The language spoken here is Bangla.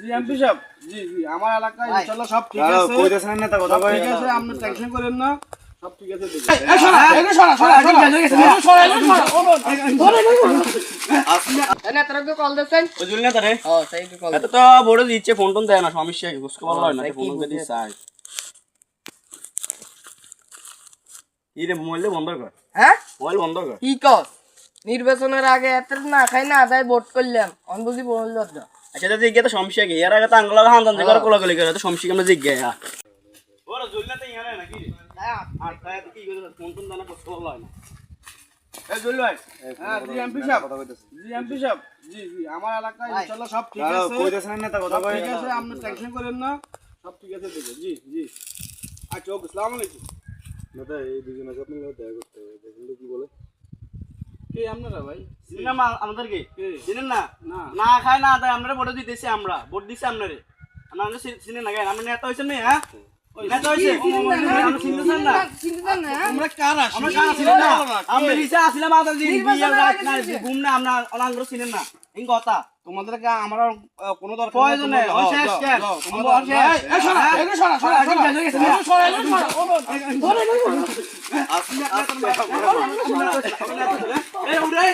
জি এমপি সাহেব, জি জি আমার এলাকায় ইনশাআল্লাহ সব ঠিক আছে। কইতেছেন না নেতা কথা কই। ঠিক আছে, আপনি টেনশন করেন না, সব ঠিক আছে দেখুন। এই সরা নেতারকে কল দিছেন? বুঝলি না তারে? ও সেইকে কল। এত তো বড় দিচ্ছে ফোন টোন দেয় না, সমস্যা কি বুঝতে পারলো না, ফোন করে দিছে আই। ইরে মোবাইল বন্ধ কর। হ্যাঁ? মোবাইল বন্ধ কর। কি কস? নির্বাচনের আগে এত না খাই না আদায় ভোট করলাম। অন বুঝি বলল না। আচ্ছা তো জিজ্ঞাসা তো সমস্যা কি? এর আগে তো আঙ্গুলা হান্দান যে করে কোলাগুলি করে তো সমস্যা কি আমরা জিজ্ঞাসা। ওরা জুলনা তো ইয়ানে নাকি? আর তাই তো কি করে ফোন টোন দেয় না বুঝতে পারলো না। এই জুল ভাই, হ্যাঁ জি এমপি সাহেব, জি এমপি সাহেব, জি জি আমার এলাকায় ইনশাআল্লাহ সব ঠিক আছে। কইতেছেন না নেতা কথা সব কই। ঠিক আছে, আপনি টেনশন করেন না, সব ঠিক আছে দেখুন। জি জি আচ্ছা ওকে, আসসালামু আলাইকুম। নেতা এই দুজন আছে আপনার দেখা করতে হবে, দেখুন তো কি বলে। কে আপনারা ভাই? চিনেন না আমাদের কি? কে? চিনেন না? না না খায় না তাই আমরা ভোট দিতেছি, আমরা ভোট দিছি আপনারে। আমরা চিনেন না কেন? আমরা নেতা হইছেন না হ্যাঁ? নেতা হইছে আমরা চিনতেছেন না? চিন্তা না। আমরা কারা? আমরা কারা চিনেন না? আমরা রিসা আসলাম আদা দিন বিয়ার রাত না ঘুম না, আমরা অনাঙ্গ চিনেন না এই কথা। তোমাদেরকে আমার কোনো দরকার প্রয়োজন নেই, ওই শেষ কেন? আমরা শেষ। এই সরা, এই সরা, সরা, সরা। এই উড়ে